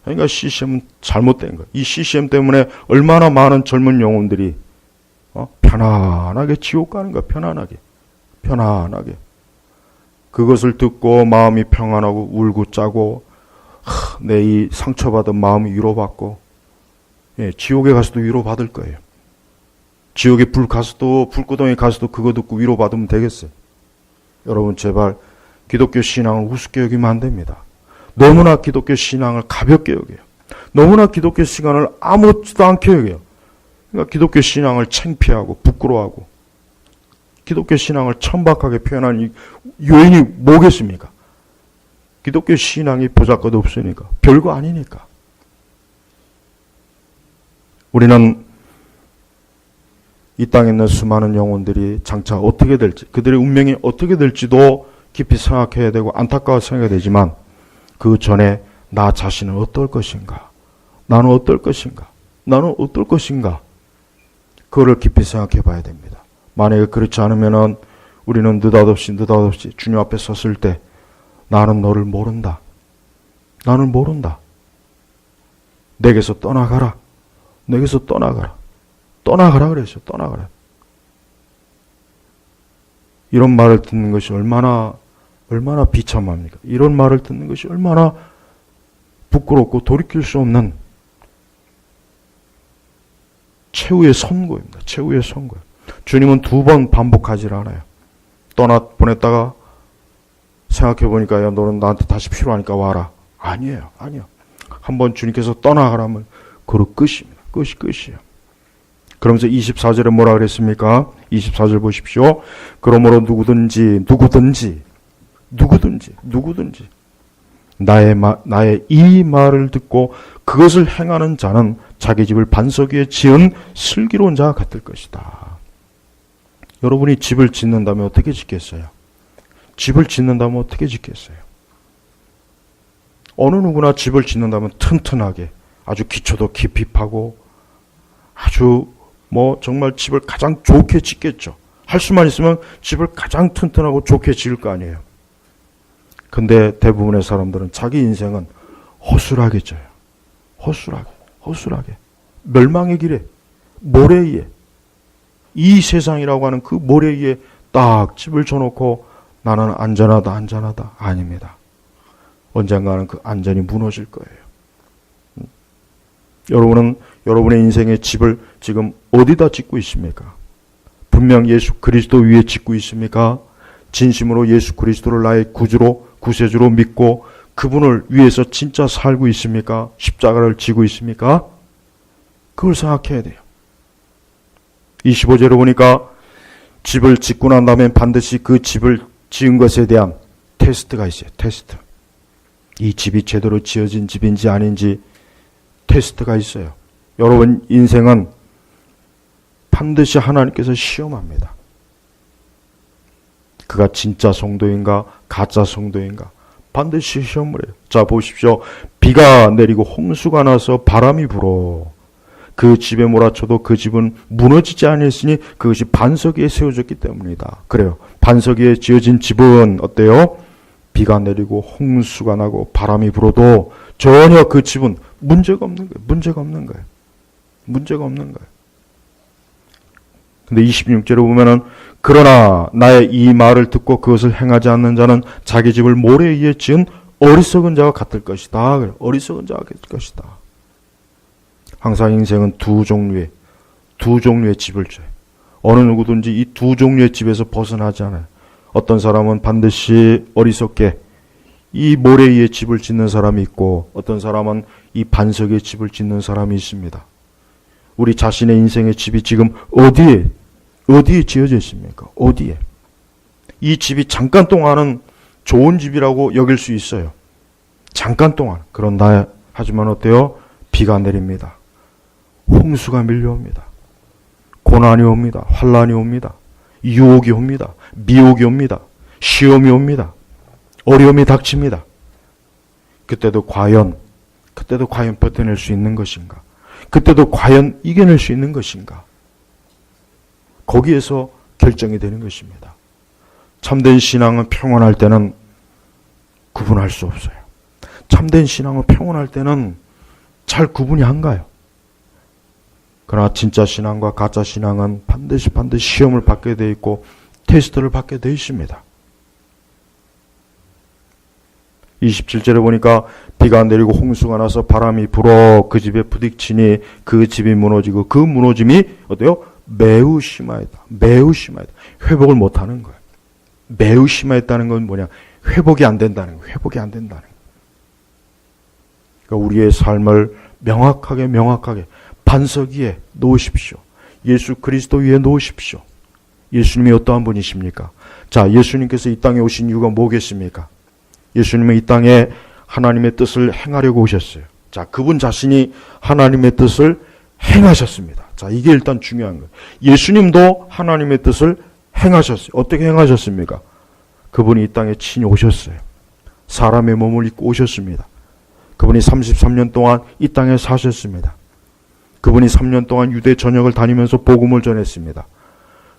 그러니까 CCM은 잘못된 거예요. 이 CCM 때문에 얼마나 많은 젊은 영혼들이 편안하게 지옥 가는 거야. 편안하게. 그것을 듣고 마음이 평안하고 울고 짜고 내 이 상처받은 마음이 위로받고 지옥에 가서도 위로받을 거예요. 지옥에 불구덩이 가서도 그거 듣고 위로받으면 되겠어요? 여러분 제발 기독교 신앙을 우습게 여기면 안 됩니다. 너무나 기독교 신앙을 가볍게 여겨요. 너무나 기독교 시간을 아무렇지도 않게 여겨요. 그러니까 기독교 신앙을 창피하고 부끄러워하고 기독교 신앙을 천박하게 표현하는 이 요인이 뭐겠습니까? 기독교 신앙이 보잘것 없으니까, 별거 아니니까. 우리는 이 땅에 있는 수많은 영혼들이 장차 어떻게 될지, 그들의 운명이 어떻게 될지도 깊이 생각해야 되고 안타까워 생각해야 되지만 그 전에 나 자신은 어떨 것인가? 나는 어떨 것인가? 나는 어떨 것인가? 그거를 깊이 생각해 봐야 됩니다. 만약에 그렇지 않으면은 우리는 느닷없이 주님 앞에 섰을 때 나는 너를 모른다. 나는 모른다. 내게서 떠나가라. 내게서 떠나가라. 떠나가라 그랬어요. 떠나가라. 이런 말을 듣는 것이 얼마나 비참합니까? 이런 말을 듣는 것이 얼마나 부끄럽고 돌이킬 수 없는 최후의 선고입니다. 최후의 선고예요. 주님은 2번 반복하지 않아요. 보냈다가 생각해보니까 야 너는 나한테 다시 필요하니까 와라. 아니에요. 한번 주님께서 떠나가라면 그로 끝입니다. 끝이에요. 그러면서 24절에 뭐라 그랬습니까? 24절 보십시오. 그러므로 누구든지 나의 이 말을 듣고 그것을 행하는 자는 자기 집을 반석 위에 지은 슬기로운 자와 같을 것이다. 여러분이 집을 짓는다면 어떻게 짓겠어요? 집을 짓는다면 어떻게 짓겠어요? 어느 누구나 집을 짓는다면 튼튼하게 아주 기초도 깊이 파고 아주 정말 집을 가장 좋게 짓겠죠. 할 수만 있으면 집을 가장 튼튼하고 좋게 지을 거 아니에요. 근데 대부분의 사람들은 자기 인생은 허술하게 져요. 허술하게. 멸망의 길에, 모래 위에, 이 세상이라고 하는 그 모래 위에 딱 집을 쳐놓고 나는 안전하다. 아닙니다. 언젠가는 그 안전이 무너질 거예요. 여러분은 여러분의 인생의 집을 지금 어디다 짓고 있습니까? 분명 예수 그리스도 위에 짓고 있습니까? 진심으로 예수 그리스도를 나의 구세주로 믿고 그분을 위해서 진짜 살고 있습니까? 십자가를 지고 있습니까? 그걸 생각해야 돼요. 25절에 보니까 집을 짓고 난 다음에 반드시 그 집을 지은 것에 대한 테스트가 있어요. 테스트. 이 집이 제대로 지어진 집인지 아닌지 테스트가 있어요. 여러분 인생은 반드시 하나님께서 시험합니다. 그가 진짜 성도인가 가짜 성도인가 반드시 시험을 해요. 자 보십시오. 비가 내리고 홍수가 나서 바람이 불어 그 집에 몰아쳐도 그 집은 무너지지 아니했으니 그것이 반석 위에 세워졌기 때문이다. 그래요. 반석 위에 지어진 집은 어때요? 비가 내리고 홍수가 나고 바람이 불어도 전혀 그 집은 문제가 없는 거예요. 근데 26절에 보면은 그러나 나의 이 말을 듣고 그것을 행하지 않는 자는 자기 집을 모래 위에 지은 어리석은 자와 같을 것이다. 그래. 어리석은 자와 같을 것이다. 항상 인생은 두 종류의 집을 져요. 어느 누구든지 이 2 종류의 집에서 벗어나지 않아요. 어떤 사람은 반드시 어리석게 이 모래 위에 집을 짓는 사람이 있고 어떤 사람은 이 반석 위에 집을 짓는 사람이 있습니다. 우리 자신의 인생의 집이 지금 어디에 지어져 있습니까? 어디에? 이 집이 잠깐 동안은 좋은 집이라고 여길 수 있어요. 잠깐 동안. 그런다 하지만 어때요? 비가 내립니다. 홍수가 밀려옵니다. 고난이 옵니다. 환난이 옵니다. 유혹이 옵니다. 미혹이 옵니다. 시험이 옵니다. 어려움이 닥칩니다. 그때도 과연 버텨낼 수 있는 것인가? 그때도 과연 이겨낼 수 있는 것인가? 거기에서 결정이 되는 것입니다. 참된 신앙은 평온할 때는 구분할 수 없어요. 참된 신앙은 평온할 때는 잘 구분이 안 가요. 그러나 진짜 신앙과 가짜 신앙은 반드시 시험을 받게 돼 있고 테스트를 받게 돼 있습니다. 27절에 보니까 비가 내리고 홍수가 나서 바람이 불어 그 집에 부딪히니 그 집이 무너지고 그 무너짐이 어때요? 매우 심하였다. 매우 심하였다. 회복을 못하는 거예요. 매우 심하였다는 건 뭐냐? 회복이 안 된다는 거예요. 회복이 안 된다는 거예요. 그러니까 우리의 삶을 명확하게 반석 위에 놓으십시오. 예수 그리스도 위에 놓으십시오. 예수님이 어떠한 분이십니까? 자, 예수님께서 이 땅에 오신 이유가 뭐겠습니까? 예수님은 이 땅에 하나님의 뜻을 행하려고 오셨어요. 자, 그분 자신이 하나님의 뜻을 행하셨습니다. 자, 이게 일단 중요한 거예요. 예수님도 하나님의 뜻을 행하셨어요. 어떻게 행하셨습니까? 그분이 이 땅에 친히 오셨어요. 사람의 몸을 입고 오셨습니다. 그분이 33년 동안 이 땅에 사셨습니다. 그분이 3년 동안 유대 전역을 다니면서 복음을 전했습니다.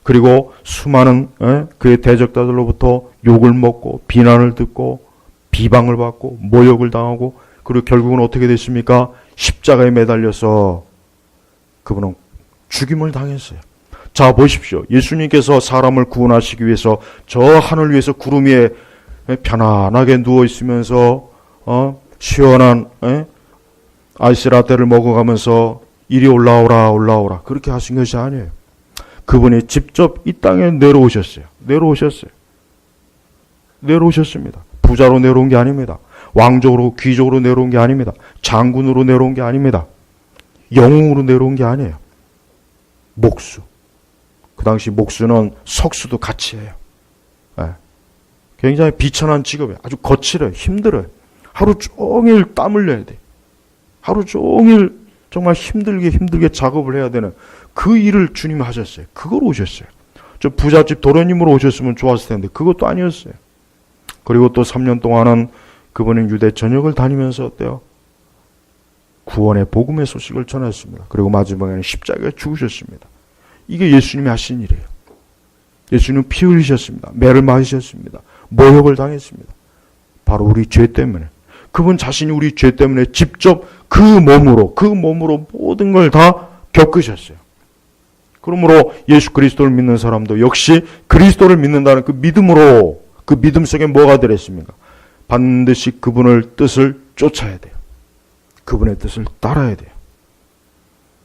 그리고 수많은 그의 대적자들로부터 욕을 먹고 비난을 듣고 비방을 받고 모욕을 당하고 그리고 결국은 어떻게 됐습니까? 십자가에 매달려서 그분은 죽임을 당했어요. 자, 보십시오. 예수님께서 사람을 구원하시기 위해서 저 하늘 위에서 구름 위에 편안하게 누워 있으면서 시원한 아이스라떼를 먹어가면서 이리 올라오라 그렇게 하신 것이 아니에요. 그분이 직접 이 땅에 내려오셨습니다. 부자로 내려온 게 아닙니다. 왕족으로 귀족으로 내려온 게 아닙니다. 장군으로 내려온 게 아닙니다. 영웅으로 내려온 게 아니에요. 목수. 그 당시 목수는 석수도 같이 해요. 네. 굉장히 비천한 직업이에요. 아주 거칠어요. 힘들어요. 하루 종일 땀 흘려야 돼. 하루 종일 정말 힘들게 작업을 해야 되는 그 일을 주님이 하셨어요. 그걸 오셨어요. 저 부잣집 도련님으로 오셨으면 좋았을 텐데 그것도 아니었어요. 그리고 또 3년 동안은 그분은 유대 전역을 다니면서 어때요? 구원의 복음의 소식을 전했습니다. 그리고 마지막에는 십자가에 죽으셨습니다. 이게 예수님이 하신 일이에요. 예수님은 피 흘리셨습니다. 매를 맞으셨습니다. 모욕을 당했습니다. 바로 우리 죄 때문에. 그분 자신이 우리 죄 때문에 직접 그 몸으로 모든 걸 다 겪으셨어요. 그러므로 예수 그리스도를 믿는 사람도 역시 그리스도를 믿는다는 그 믿음으로 그 믿음 속에 뭐가 들었습니까? 반드시 그분의 뜻을 쫓아야 돼요. 그분의 뜻을 따라야 돼요.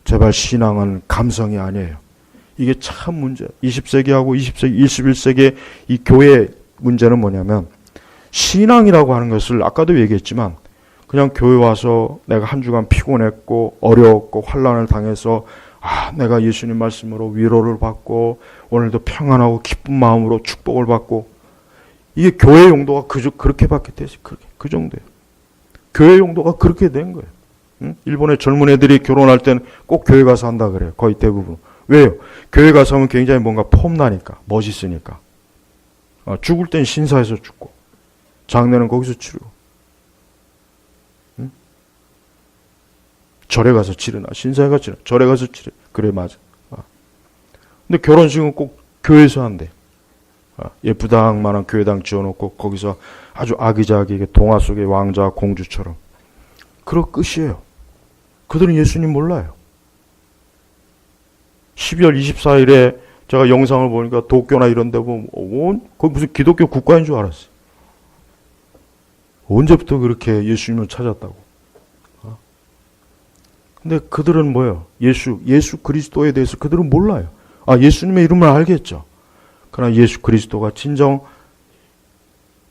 제발 신앙은 감성이 아니에요. 이게 참 문제예요. 20세기하고 21세기의 이 교회의 문제는 뭐냐면 신앙이라고 하는 것을 아까도 얘기했지만 그냥 교회 와서 내가 한 주간 피곤했고 어려웠고 환난을 당해서 내가 예수님 말씀으로 위로를 받고 오늘도 평안하고 기쁜 마음으로 축복을 받고 이게 교회 용도가 그렇게밖에 되지. 그 정도예요. 교회 용도가 그렇게 된 거예요. 응? 일본의 젊은 애들이 결혼할 때는 꼭 교회 가서 한다 그래요. 거의 대부분. 왜요? 교회 가서 하면 굉장히 뭔가 폼나니까, 멋있으니까. 죽을 땐 신사에서 죽고, 장례는 거기서 치르고, 응? 절에 가서 치르나, 신사에 가서 치르나, 절에 가서 치르. 그래, 맞아. 근데 결혼식은 꼭 교회에서 한대. 예쁘당만한 교회당 지어놓고 거기서 아주 아기자기하게 동화 속의 왕자 공주처럼. 그럴 끝이에요. 그들은 예수님 몰라요. 12월 24일에 제가 영상을 보니까 도쿄나 이런 데 보면 거기 무슨 기독교 국가인 줄 알았어요. 언제부터 그렇게 예수님을 찾았다고. 근데 그들은 뭐예요? 예수 그리스도에 대해서 그들은 몰라요. 예수님의 이름을 알겠죠. 그러나 예수 그리스도가 진정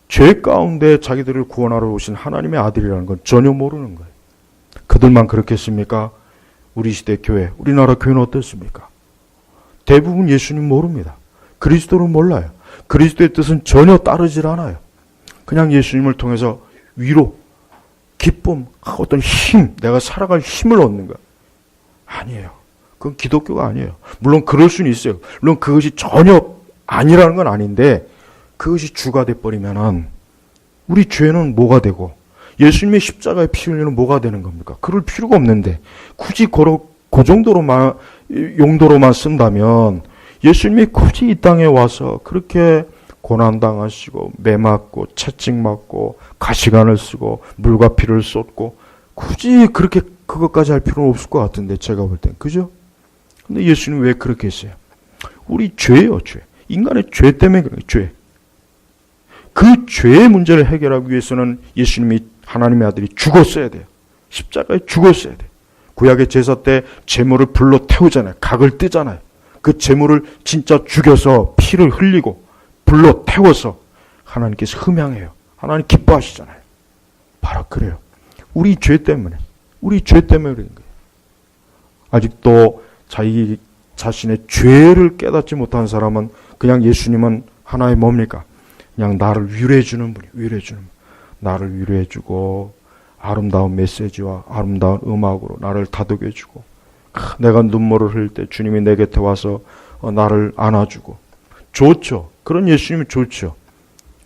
죄 가운데 자기들을 구원하러 오신 하나님의 아들이라는 건 전혀 모르는 거예요. 그들만 그렇겠습니까? 우리 시대 교회, 우리나라 교회는 어떻습니까? 대부분 예수님 모릅니다. 그리스도를 몰라요. 그리스도의 뜻은 전혀 따르질 않아요. 그냥 예수님을 통해서 위로, 기쁨, 어떤 힘, 내가 살아갈 힘을 얻는 거예요. 아니에요. 그건 기독교가 아니에요. 물론 그럴 수는 있어요. 물론 그것이 전혀 아니라는 건 아닌데 그것이 주가 돼버리면은 우리 죄는 뭐가 되고 예수님의 십자가에 피 흘리는 뭐가 되는 겁니까? 그럴 필요가 없는데 굳이 그 정도로만 용도로만 쓴다면 예수님이 굳이 이 땅에 와서 그렇게 고난당하시고 매맞고 채찍맞고 가시관을 쓰고 물과 피를 쏟고 굳이 그렇게 그것까지 할 필요는 없을 것 같은데 제가 볼 땐 그죠? 근데 예수님 왜 그렇게 했어요? 우리 죄예요, 죄. 인간의 죄 때문에 그래요, 죄. 그 죄의 문제를 해결하기 위해서는 예수님이 하나님의 아들이 죽었어야 돼요. 십자가에 죽었어야 돼요. 구약의 제사 때 제물을 불로 태우잖아요. 각을 뜨잖아요. 그 재물을 진짜 죽여서 피를 흘리고 불로 태워서 하나님께서 흠양해요. 하나님 기뻐하시잖아요. 바로 그래요. 우리 죄 때문에 그런 거예요. 아직도 자기 자신의 죄를 깨닫지 못한 사람은 그냥 예수님은 하나의 뭡니까? 그냥 나를 위로해주는 분이에요. 위로해주는 분. 나를 위로해주고 아름다운 메시지와 아름다운 음악으로 나를 다독여주고 내가 눈물을 흘릴 때 주님이 내 곁에 와서 나를 안아주고 좋죠. 그런 예수님이 좋죠.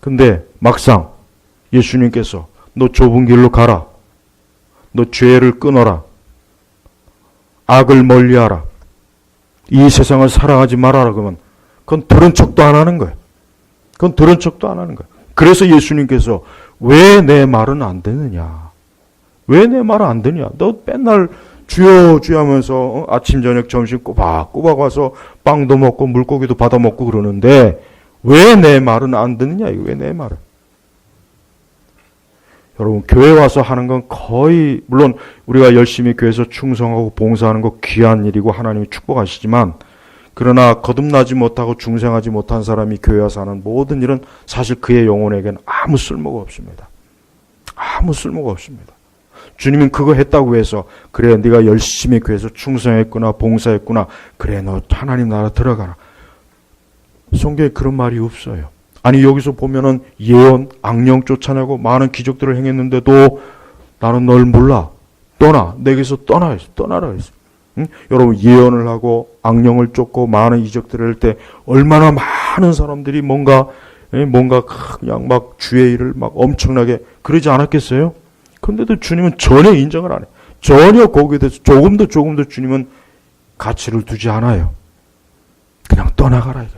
근데 막상 예수님께서 너 좁은 길로 가라. 너 죄를 끊어라. 악을 멀리하라. 이 세상을 사랑하지 말아라. 그러면 그건 들은 척도 안 하는 거예요. 그건 들은 척도 안 하는 거예요. 그래서 예수님께서 왜 내 말은 안 되느냐? 왜 내 말은 안 되냐? 너 맨날 주여 주여 하면서 아침 저녁 점심 꼬박꼬박 와서 빵도 먹고 물고기도 받아 먹고 그러는데 왜 내 말은 안 듣느냐? 왜 내 말은? 여러분 교회 와서 하는 건 거의 물론 우리가 열심히 교회에서 충성하고 봉사하는 거 귀한 일이고 하나님이 축복하시지만 그러나 거듭나지 못하고 중생하지 못한 사람이 교회 와서 하는 모든 일은 사실 그의 영혼에게는 아무 쓸모가 없습니다. 아무 쓸모가 없습니다. 주님은 그거 했다고 해서 그래 네가 열심히 교회에서 충성했구나 봉사했구나 그래 너 하나님 나라 들어가라. 성경에 그런 말이 없어요. 아니 여기서 보면은 예언, 악령 쫓아내고 많은 기적들을 행했는데도 나는 널 몰라. 떠나. 내게서 떠나라 했어. 응? 여러분 예언을 하고 악령을 쫓고 많은 이적들을 할 때 얼마나 많은 사람들이 뭔가 그냥 막 주의 일을 막 엄청나게 그러지 않았겠어요? 근데도 주님은 전혀 인정을 안 해요. 전혀 거기에 대해서 조금도 주님은 가치를 두지 않아요. 그냥 떠나가라 이거.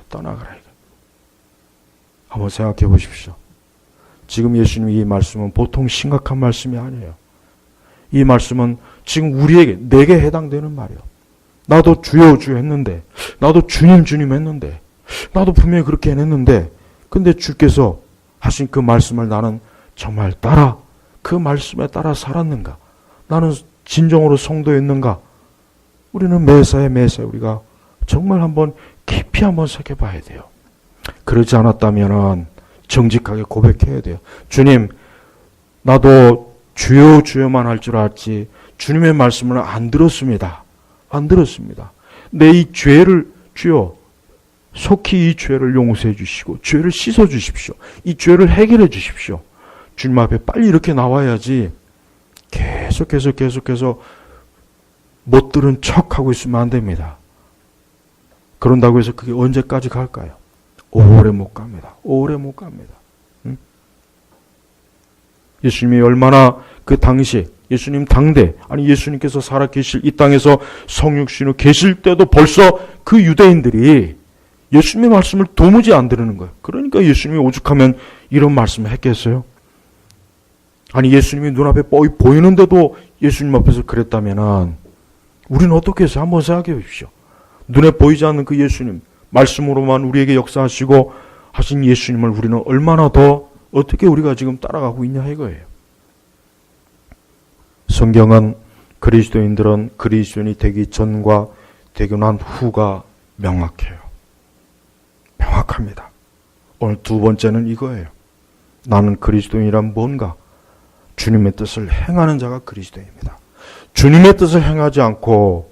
한번 생각해 보십시오. 지금 예수님이 이 말씀은 보통 심각한 말씀이 아니에요. 이 말씀은 지금 우리에게 내게 해당되는 말이에요. 나도 주여 주여 했는데 나도 주님 했는데 나도 분명히 그렇게 해냈는데 근데 주께서 하신 그 말씀을 나는 정말 그 말씀에 따라 살았는가? 나는 진정으로 성도였는가? 우리는 매사에 우리가 정말 한번 깊이 한번 생각해 봐야 돼요. 그러지 않았다면 정직하게 고백해야 돼요. 주님, 나도 주여 주여만 할 줄 알았지 주님의 말씀을 안 들었습니다. 내 이 죄를 주여 속히 이 죄를 용서해 주시고 죄를 씻어 주십시오. 이 죄를 해결해 주십시오. 주님 앞에 빨리 이렇게 나와야지 계속해서 못 들은 척하고 있으면 안 됩니다. 그런다고 해서 그게 언제까지 갈까요? 오래 못 갑니다. 응? 예수님이 얼마나 그 당시 예수님 당대 아니 예수님께서 살아 계실 이 땅에서 성육신으로 계실 때도 벌써 그 유대인들이 예수님의 말씀을 도무지 안 들으는 거예요. 그러니까 예수님이 오죽하면 이런 말씀을 했겠어요? 아니 예수님이 눈앞에 보이는데도 예수님 앞에서 그랬다면 우리는 어떻게 해서 한번 생각해 보십시오. 눈에 보이지 않는 그 예수님 말씀으로만 우리에게 역사하시고 하신 예수님을 우리는 얼마나 더 어떻게 우리가 지금 따라가고 있냐 이거예요. 성경은 그리스도인들은 그리스도인이 되기 전과 되고 난 후가 명확해요. 명확합니다. 오늘 두 번째는 이거예요. 나는 그리스도인이란 뭔가? 주님의 뜻을 행하는 자가 그리스도인입니다. 주님의 뜻을 행하지 않고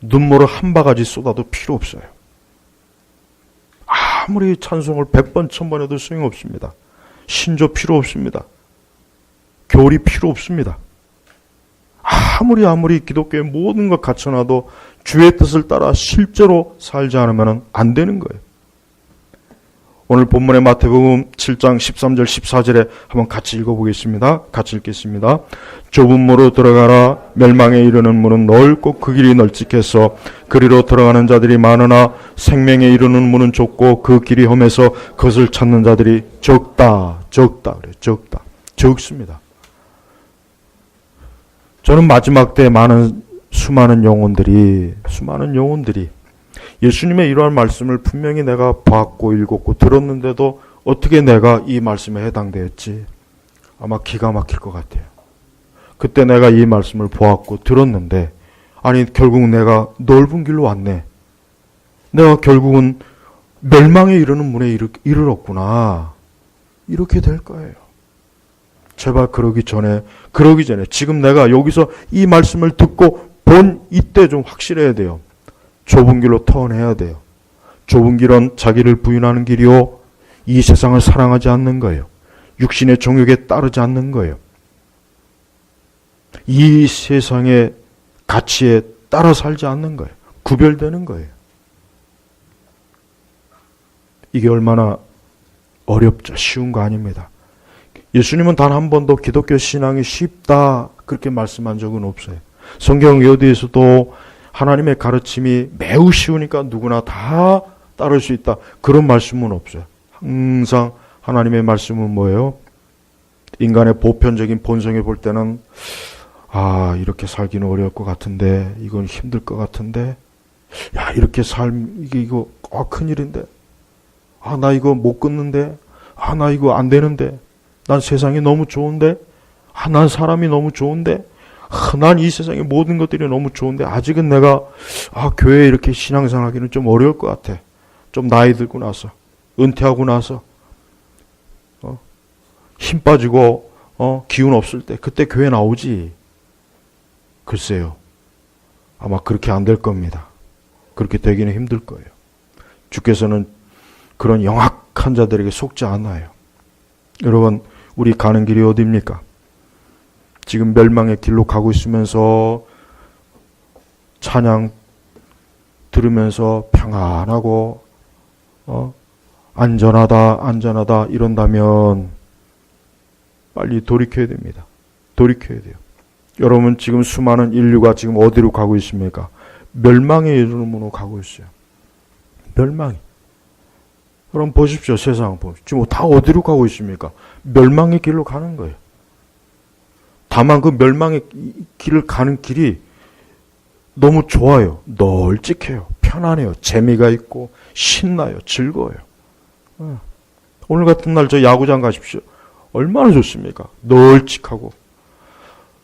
눈물을 한 바가지 쏟아도 필요 없어요. 아무리 찬송을 100번 1000번 해도 소용없습니다. 신조 필요 없습니다. 교리 필요 없습니다. 아무리 기독교의 모든 것 갖춰놔도 주의 뜻을 따라 실제로 살지 않으면 안 되는 거예요. 오늘 본문의 마태복음 7장 13절 14절에 한번 같이 읽어보겠습니다. 같이 읽겠습니다. 좁은 문으로 들어가라. 멸망에 이르는 문은 넓고 그 길이 널찍해서 그리로 들어가는 자들이 많으나 생명에 이르는 문은 좁고 그 길이 험해서 그것을 찾는 자들이 적다. 적습니다. 저는 마지막 때 수많은 영혼들이 예수님의 이러한 말씀을 분명히 내가 봤고 읽었고 들었는데도 어떻게 내가 이 말씀에 해당되었지? 아마 기가 막힐 것 같아요. 그때 내가 이 말씀을 보았고 들었는데 아니 결국 내가 넓은 길로 왔네. 내가 결국은 멸망에 이르는 문에 이르렀구나. 이렇게 될 거예요. 제발 그러기 전에 지금 내가 여기서 이 말씀을 듣고 본 이때 좀 확실해야 돼요. 좁은 길로 턴해야 돼요. 좁은 길은 자기를 부인하는 길이요, 이 세상을 사랑하지 않는 거예요. 육신의 정욕에 따르지 않는 거예요. 이 세상의 가치에 따라 살지 않는 거예요. 구별되는 거예요. 이게 얼마나 어렵죠. 쉬운 거 아닙니다. 예수님은 단 한 번도 기독교 신앙이 쉽다 그렇게 말씀한 적은 없어요. 성경 어디에서도 하나님의 가르침이 매우 쉬우니까 누구나 다 따를 수 있다 그런 말씀은 없어요. 항상 하나님의 말씀은 뭐예요? 인간의 보편적인 본성에 볼 때는 이렇게 살기는 어려울 것 같은데, 이건 힘들 것 같은데, 이렇게 이거 큰일인데, 나 이거 못 끊는데, 나 이거 안 되는데, 난 세상이 너무 좋은데, 난 사람이 너무 좋은데, 난 이 세상의 모든 것들이 너무 좋은데, 아직은 내가 교회에 이렇게 신앙생활 하기는 좀 어려울 것 같아. 좀 나이 들고 나서, 은퇴하고 나서, 힘 빠지고 기운 없을 때 그때 교회 나오지. 글쎄요. 아마 그렇게 안 될 겁니다. 그렇게 되기는 힘들 거예요. 주께서는 그런 영악한 자들에게 속지 않아요. 여러분, 우리 가는 길이 어디입니까? 지금 멸망의 길로 가고 있으면서 찬양 들으면서 평안하고 안전하다 이런다면 빨리 돌이켜야 됩니다. 돌이켜야 돼요. 여러분, 지금 수많은 인류가 지금 어디로 가고 있습니까? 멸망에 이르는 가고 있어요. 멸망이. 여러분 보십시오. 세상 보십시오. 지금 다 어디로 가고 있습니까? 멸망의 길로 가는 거예요. 다만 그 멸망의 길을 가는 길이 너무 좋아요. 널찍해요. 편안해요. 재미가 있고 신나요. 즐거워요. 오늘 같은 날 저 야구장 가십시오. 얼마나 좋습니까? 널찍하고.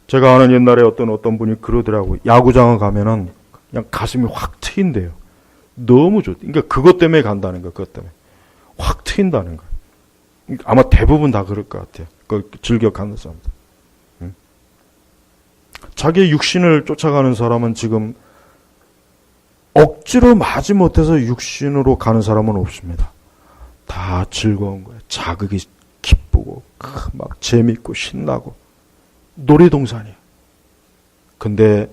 제가 아는 옛날에 어떤 분이 그러더라고요. 야구장을 가면은 그냥 가슴이 확 트인대요. 너무 좋다. 그러니까 그것 때문에 간다는 거예요. 그것 때문에. 확 트인다는 거예요. 아마 대부분 다 그럴 것 같아요. 그 즐겨 가는 사람들. 자기의 육신을 쫓아가는 사람은 지금 억지로 마지못해서 육신으로 가는 사람은 없습니다. 다 즐거운 거예요. 자극이 기쁘고 막 재밌고 신나고 놀이동산이에요. 근데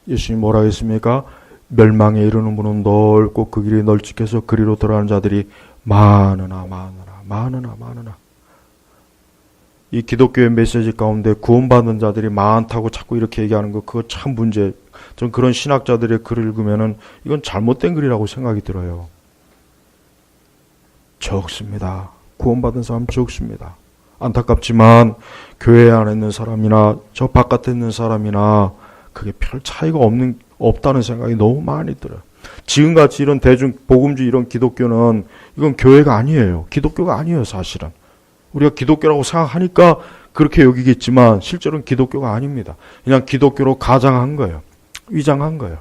예수님이 뭐라 했습니까? 멸망에 이르는 문은 넓고 그 길이 널찍해서 그리로 들어가는 자들이 많으나. 이 기독교의 메시지 가운데 구원받는 자들이 많다고 자꾸 이렇게 얘기하는 거, 그거 참 문제. 전 그런 신학자들의 글을 읽으면은 이건 잘못된 글이라고 생각이 들어요. 적습니다. 구원받은 사람 적습니다. 안타깝지만 교회 안에 있는 사람이나 저 바깥에 있는 사람이나 그게 별 차이가 없다는 생각이 너무 많이 들어요. 지금같이 이런 대중 복음주의 이런 기독교는 이건 교회가 아니에요. 기독교가 아니에요. 사실은 우리가 기독교라고 생각하니까 그렇게 여기겠지만 실제로는 기독교가 아닙니다. 그냥 기독교로 가장한 거예요. 위장한 거예요.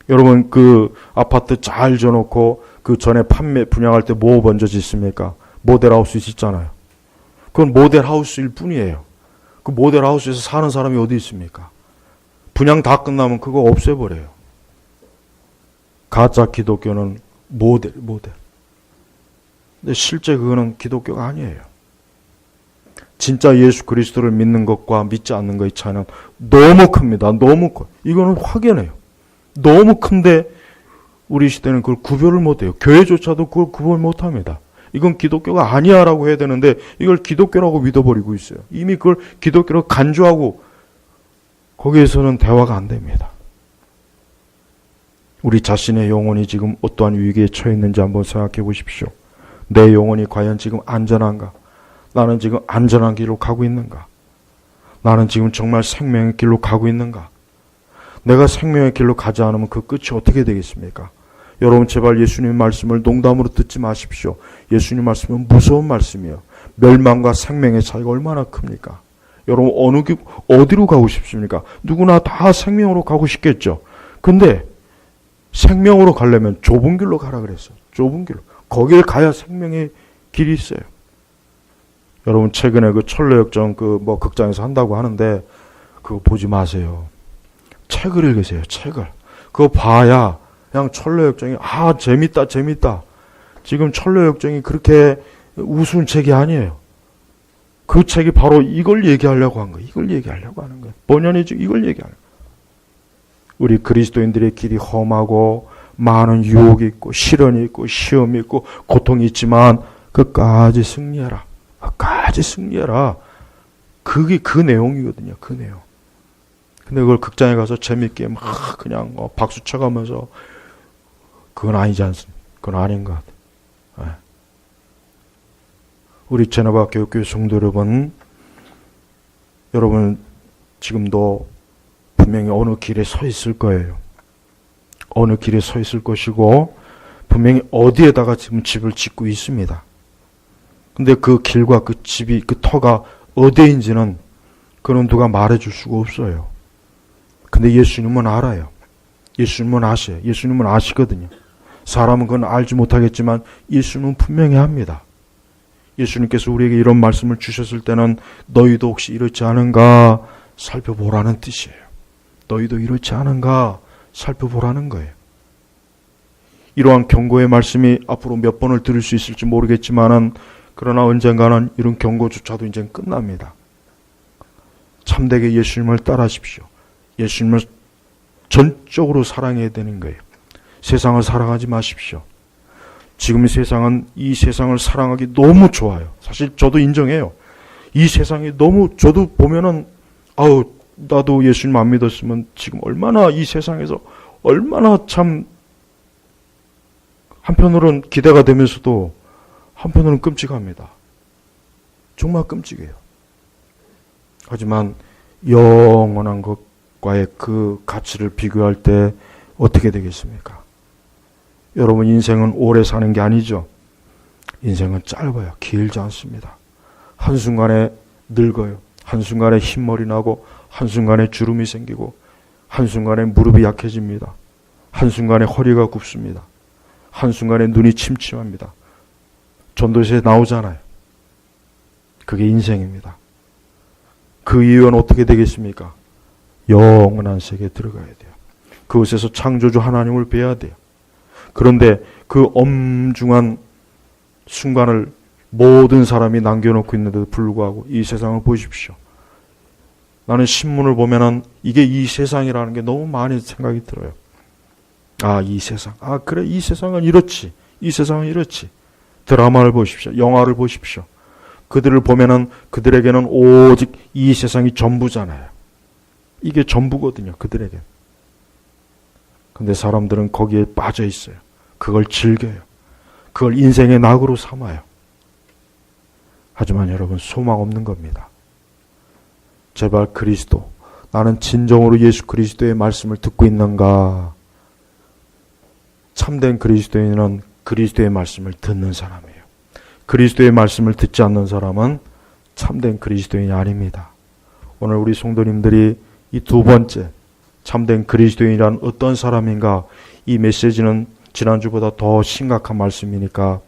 여러분 그 아파트 잘 지어놓고 그 전에 분양할 때 뭐 먼저 짓습니까? 모델하우스 있잖아요. 그건 모델하우스일 뿐이에요. 그 모델하우스에서 사는 사람이 어디 있습니까? 분양 다 끝나면 그거 없애버려요. 가짜 기독교는 모델. 근데 실제 그거는 기독교가 아니에요. 진짜 예수 그리스도를 믿는 것과 믿지 않는 것의 차이는 너무 큽니다. 너무 커요. 이거는 확연해요. 너무 큰데 우리 시대는 그걸 구별을 못해요. 교회조차도 그걸 구별 못합니다. 이건 기독교가 아니야라고 해야 되는데 이걸 기독교라고 믿어버리고 있어요. 이미 그걸 기독교로 간주하고 거기에서는 대화가 안 됩니다. 우리 자신의 영혼이 지금 어떠한 위기에 처해 있는지 한번 생각해 보십시오. 내 영혼이 과연 지금 안전한가? 나는 지금 안전한 길로 가고 있는가? 나는 지금 정말 생명의 길로 가고 있는가? 내가 생명의 길로 가지 않으면 그 끝이 어떻게 되겠습니까? 여러분 제발 예수님 말씀을 농담으로 듣지 마십시오. 예수님 말씀은 무서운 말씀이에요. 멸망과 생명의 차이가 얼마나 큽니까? 여러분 어디로 가고 싶습니까? 누구나 다 생명으로 가고 싶겠죠. 근데 생명으로 가려면 좁은 길로 가라 그랬어요. 좁은 길로. 거길 가야 생명의 길이 있어요. 여러분 최근에 그 철로역정 극장에서 한다고 하는데 그거 보지 마세요. 책을 읽으세요. 책을. 그거 봐야 그냥 철로역정이 재밌다. 지금 철로역정이 그렇게 우스운 책이 아니에요. 그 책이 바로 이걸 얘기하려고 한 거예요. 이걸 얘기하려고 하는 거예요. 본연이 이걸 얘기하는 거예요. 우리 그리스도인들의 길이 험하고 많은 유혹이 있고 시련이 있고 시험이 있고 고통이 있지만 끝까지 승리해라. 끝까지 승리해라. 그게 그 내용이거든요. 그 내용. 근데 그걸 극장에 가서 재밌게 막 그냥 박수 쳐가면서 그건 아니지 않습니까? 그건 아닌 것 같아요. 네. 우리 제너바 교육교회 성도 여러분 지금도 분명히 어느 길에 서 있을 거예요. 어느 길에 서 있을 것이고 분명히 어디에다가 지금 집을 짓고 있습니다. 근데 그 길과 그 집이 그 터가 어디인지는 그는 누가 말해줄 수가 없어요. 근데 예수님은 알아요. 예수님은 아셔요. 예수님은 아시거든요. 사람은 그건 알지 못하겠지만 예수님은 분명히 합니다. 예수님께서 우리에게 이런 말씀을 주셨을 때는 너희도 혹시 이렇지 않은가 살펴보라는 뜻이에요. 너희도 이렇지 않은가 살펴보라는 거예요. 이러한 경고의 말씀이 앞으로 몇 번을 들을 수 있을지 모르겠지만은 그러나 언젠가는 이런 경고조차도 이제 끝납니다. 참되게 예수님을 따라하십시오. 예수님을 전적으로 사랑해야 되는 거예요. 세상을 사랑하지 마십시오. 지금 세상은 이 세상을 사랑하기 너무 좋아요. 사실 저도 인정해요. 이 세상이 너무 저도 보면은 나도 예수님 안 믿었으면 지금 얼마나 이 세상에서 얼마나 참 한편으로는 기대가 되면서도 한편으로는 끔찍합니다. 정말 끔찍해요. 하지만 영원한 것과의 그 가치를 비교할 때 어떻게 되겠습니까? 여러분 인생은 오래 사는 게 아니죠. 인생은 짧아요. 길지 않습니다. 한순간에 늙어요. 한순간에 흰머리 나고 한순간에 주름이 생기고 한순간에 무릎이 약해집니다. 한순간에 허리가 굽습니다. 한순간에 눈이 침침합니다. 전도서에 나오잖아요. 그게 인생입니다. 그 이후에는 어떻게 되겠습니까? 영원한 세계에 들어가야 돼요. 그곳에서 창조주 하나님을 뵈야 돼요. 그런데 그 엄중한 순간을 모든 사람이 남겨놓고 있는데도 불구하고 이 세상을 보십시오. 나는 신문을 보면은 이게 이 세상이라는 게 너무 많이 생각이 들어요. 이 세상. 그래, 이 세상은 이렇지. 이 세상은 이렇지. 드라마를 보십시오. 영화를 보십시오. 그들을 보면은 그들에게는 오직 이 세상이 전부잖아요. 이게 전부거든요. 그들에게. 근데 사람들은 거기에 빠져 있어요. 그걸 즐겨요. 그걸 인생의 낙으로 삼아요. 하지만 여러분 소망 없는 겁니다. 제발 그리스도, 나는 진정으로 예수 그리스도의 말씀을 듣고 있는가? 참된 그리스도인은 그리스도의 말씀을 듣는 사람이에요. 그리스도의 말씀을 듣지 않는 사람은 참된 그리스도인이 아닙니다. 오늘 우리 성도님들이 이 두 번째 참된 그리스도인이란 어떤 사람인가, 이 메시지는 지난주보다 더 심각한 말씀이니까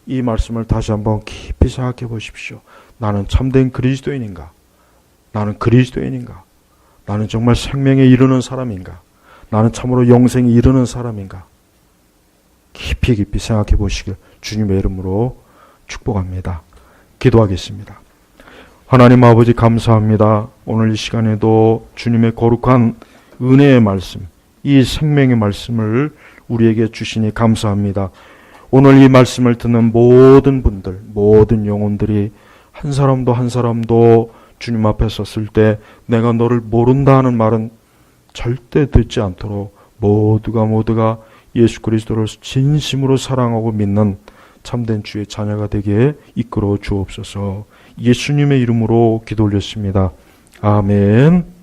이 말씀을 다시 한번 깊이 생각해 보십시오. 나는 참된 그리스도인인가? 나는 그리스도인인가? 나는 정말 생명에 이르는 사람인가? 나는 참으로 영생에 이르는 사람인가? 깊이 생각해 보시길 주님의 이름으로 축복합니다. 기도하겠습니다. 하나님 아버지 감사합니다. 오늘 이 시간에도 주님의 거룩한 은혜의 말씀, 이 생명의 말씀을 우리에게 주시니 감사합니다. 오늘 이 말씀을 듣는 모든 분들, 모든 영혼들이 한 사람도 한 사람도 주님 앞에 섰을 때 내가 너를 모른다 하는 말은 절대 듣지 않도록 모두가 예수 그리스도를 진심으로 사랑하고 믿는 참된 주의 자녀가 되게 이끌어 주옵소서. 예수님의 이름으로 기도 올렸습니다. 아멘.